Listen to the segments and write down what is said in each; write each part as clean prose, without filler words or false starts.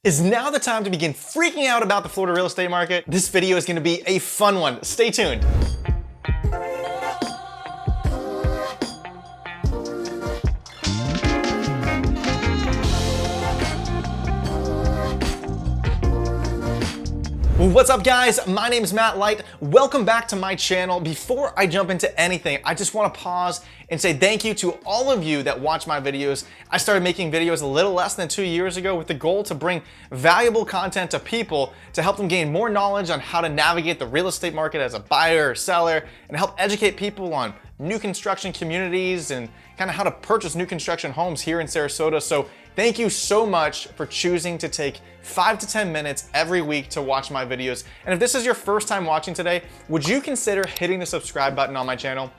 Is now the time to begin freaking out about the Florida real estate market? This video is going to be a fun one. Stay tuned. What's up guys? My name is Matt Light. Welcome back to my channel. Before I jump into anything, I just want to pause and say thank you to all of you that watch my videos. I started making videos a little less than 2 years ago with the goal to bring valuable content to people to help them gain more knowledge on how to navigate the real estate market as a buyer or seller and help educate people on new construction communities and kind of how to purchase new construction homes here in Sarasota. So thank you so much for choosing to take 5 to 10 minutes every week to watch my videos. And if this is your first time watching today, would you consider hitting the subscribe button on my channel?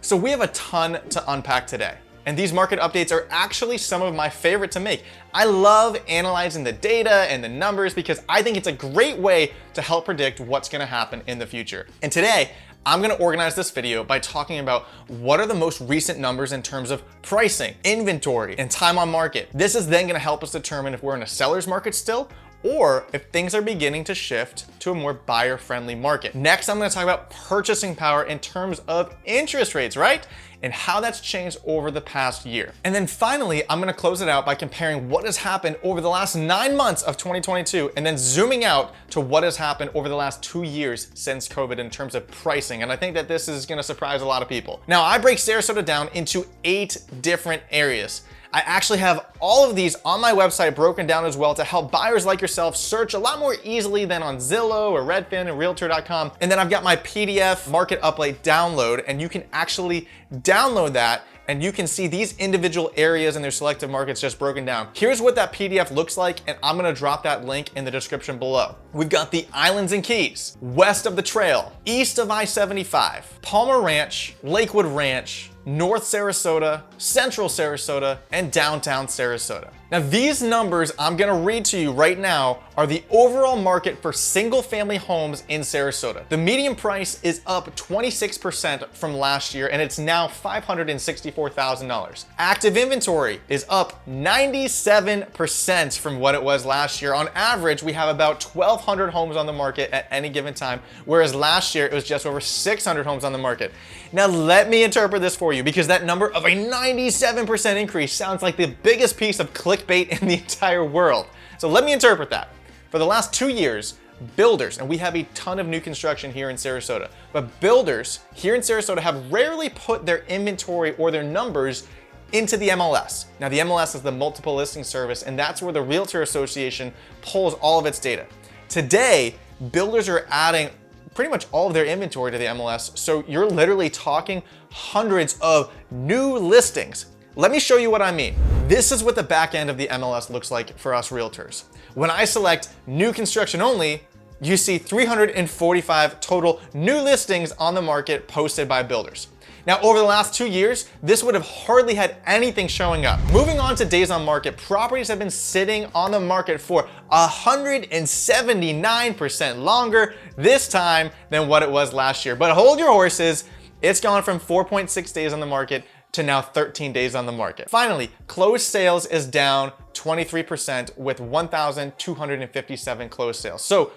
So we have a ton to unpack today. And these market updates are actually some of my favorite to make. I love analyzing the data and the numbers because I think it's a great way to help predict what's gonna happen in the future. And today, I'm gonna organize this video by talking about what are the most recent numbers in terms of pricing, inventory, and time on market. This is then gonna help us determine if we're in a seller's market still, or if things are beginning to shift to a more buyer-friendly market. Next, I'm gonna talk about purchasing power in terms of interest rates, right? And how that's changed over the past year. And then finally, I'm gonna close it out by comparing what has happened over the last 9 months of 2022, and then zooming out to what has happened over the last 2 years since COVID in terms of pricing. And I think that this is gonna surprise a lot of people. Now, I break Sarasota down into 8 different areas. I actually have all of these on my website broken down as well to help buyers like yourself search a lot more easily than on Zillow or Redfin and Realtor.com. And then I've got my PDF market update download, and you can actually download that and you can see these individual areas and their selective markets just broken down. Here's what that PDF looks like, and I'm gonna drop that link in the description below. We've got the Islands and Keys, west of the trail, east of I-75, Palmer Ranch, Lakewood Ranch, North Sarasota, Central Sarasota, and Downtown Sarasota. Now these numbers I'm gonna read to you right now are the overall market for single family homes in Sarasota. The median price is up 26% from last year, and it's now $564,000. Active inventory is up 97% from what it was last year. On average, we have about 1,200 homes on the market at any given time, whereas last year it was just over 600 homes on the market. Now let me interpret this for you, because that number of a 97% increase sounds like the biggest piece of clickbait in the entire world. So let me interpret that. For the last 2 years, builders, and we have a ton of new construction here in Sarasota, but builders here in Sarasota have rarely put their inventory or their numbers into the MLS. Now the MLS is the multiple listing service, and that's where the Realtor Association pulls all of its data. Today, builders are adding pretty much all of their inventory to the MLS, so you're literally talking hundreds of new listings. Let me show you what I mean. This is what the back end of the MLS looks like for us realtors. When I select new construction only, you see 345 total new listings on the market posted by builders. Now, over the last 2 years, this would have hardly had anything showing up. Moving on to days on market, properties have been sitting on the market for 179% longer this time than what it was last year. But hold your horses, it's gone from 4.6 days on the market to now 13 days on the market. Finally, closed sales is down 23% with 1,257 closed sales. So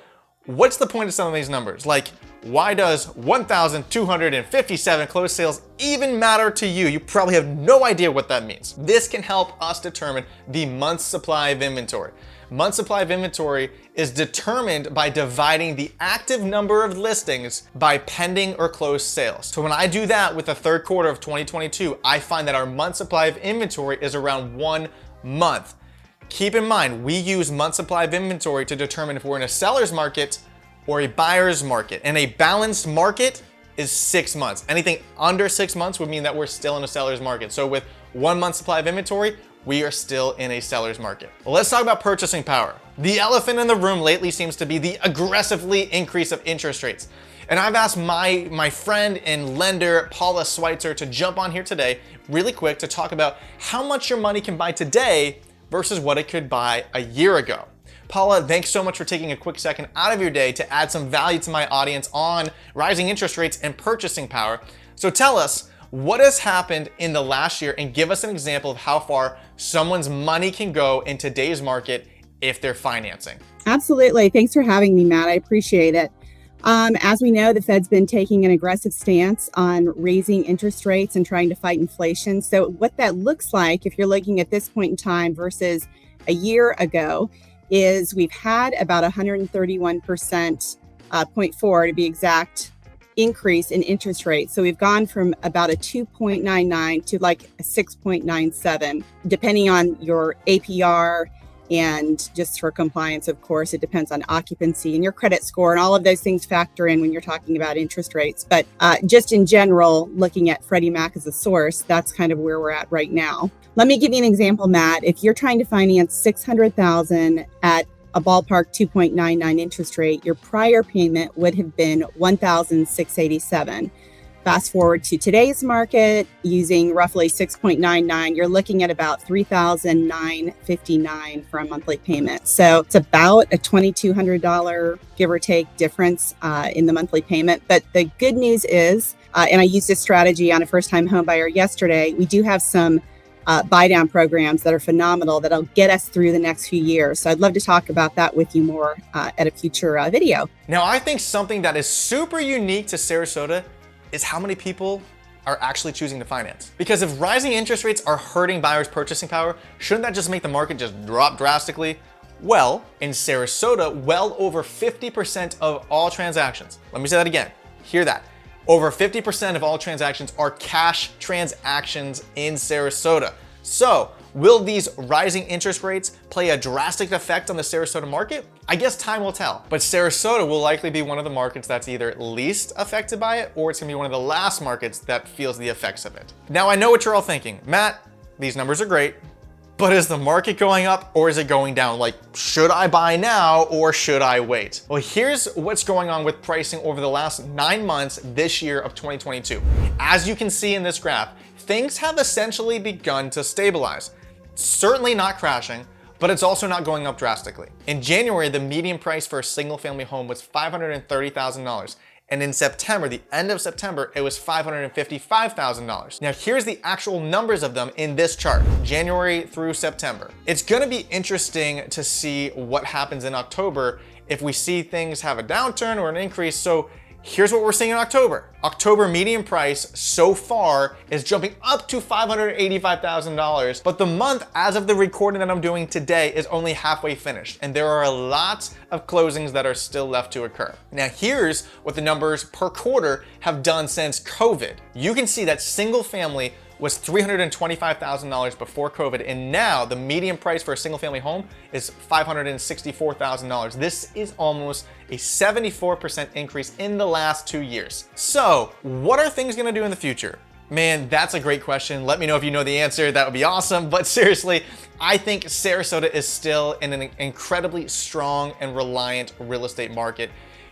what's the point of some of these numbers? Like, why does 1,257 closed sales even matter to you? You probably have no idea what that means. This can help us determine the month's supply of inventory. Month's supply of inventory is determined by dividing the active number of listings by pending or closed sales. So when I do that with the third quarter of 2022, I find that our month supply of inventory is around 1 month. Keep in mind, we use month supply of inventory to determine if we're in a seller's market or a buyer's market. And a balanced market is 6 months. Anything under 6 months would mean that we're still in a seller's market. So with 1 month supply of inventory, we are still in a seller's market. Well, let's talk about purchasing power. The elephant in the room lately seems to be the aggressively increase of interest rates. And I've asked my friend and lender, Paula Schweitzer, to jump on here today really quick to talk about how much your money can buy today versus what it could buy a year ago. Paula, thanks so much for taking a quick second out of your day to add some value to my audience on rising interest rates and purchasing power. So tell us, what has happened in the last year, and give us an example of how far someone's money can go in today's market if they're financing? Absolutely. Thanks for having me, Matt. I appreciate it. As we know, the Fed's been taking an aggressive stance on raising interest rates and trying to fight inflation. So what that looks like, if you're looking at this point in time versus a year ago, is we've had about 131%, 0.4 to be exact, increase in interest rates. So we've gone from about a 2.99 to like a 6.97, depending on your APR. And just for compliance, of course, it depends on occupancy and your credit score, and all of those things factor in when you're talking about interest rates. But just in general, looking at Freddie Mac as a source, that's kind of where we're at right now. Let me give you an example, Matt. If you're trying to finance $600,000 at a ballpark 2.99 interest rate, your prior payment would have been $1,687. Fast forward to today's market, using roughly 6.99, you're looking at about $3,959 for a monthly payment. So it's about a $2,200, give or take, difference in the monthly payment. But the good news is, and I used this strategy on a first-time home buyer yesterday, we do have some buy-down programs that are phenomenal that'll get us through the next few years. So I'd love to talk about that with you more at a future video. Now, I think something that is super unique to Sarasota is how many people are actually choosing to finance. Because if rising interest rates are hurting buyers' purchasing power, shouldn't that just make the market just drop drastically? Well, in Sarasota, well over 50% of all transactions, let me say that again, hear that, over 50% of all transactions are cash transactions in Sarasota. So, will these rising interest rates play a drastic effect on the Sarasota market? I guess time will tell, but Sarasota will likely be one of the markets that's either least affected by it, or it's gonna be one of the last markets that feels the effects of it. Now, I know what you're all thinking. Matt, these numbers are great, but is the market going up or is it going down? Like, should I buy now or should I wait? Well, here's what's going on with pricing over the last 9 months this year of 2022. As you can see in this graph, things have essentially begun to stabilize. Certainly not crashing, but it's also not going up drastically. In January, the median price for a single family home was $530,000. And in September, the end of September, it was $555,000. Now here's the actual numbers of them in this chart, January through September. It's gonna be interesting to see what happens in October if we see things have a downturn or an increase. So here's what we're seeing in October. October median price so far is jumping up to $585,000, but the month as of the recording that I'm doing today is only halfway finished, and there are a lot of closings that are still left to occur. Now here's what the numbers per quarter have done since COVID. You can see that single family was $325,000 before COVID, and now the median price for a single family home is $564,000. This is almost a 74% increase in the last 2 years. So what are things gonna do in the future? Man, that's a great question. Let me know if you know the answer. That would be awesome. But seriously, I think Sarasota is still in an incredibly strong and reliant real estate market.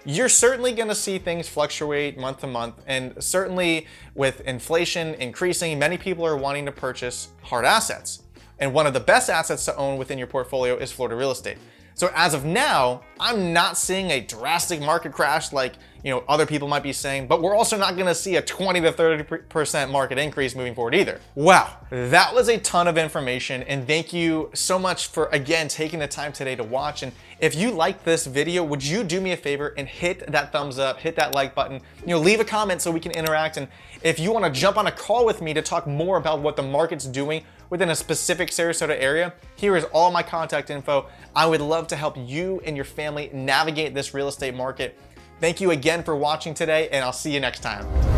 You're certainly gonna see things fluctuate month to month, and certainly with inflation increasing, many people are wanting to purchase hard assets. And one of the best assets to own within your portfolio is Florida real estate. So as of now, I'm not seeing a drastic market crash like other people might be saying, but we're also not gonna see a 20 to 30% market increase moving forward either. Wow, that was a ton of information, and thank you so much for, again, taking the time today to watch. And if you liked this video, would you do me a favor and hit that thumbs up, hit that like button, leave a comment so we can interact. And if you wanna jump on a call with me to talk more about what the market's doing within a specific Sarasota area, here is all my contact info. I would love to help you and your family navigate this real estate market. Thank you again for watching today, and I'll see you next time.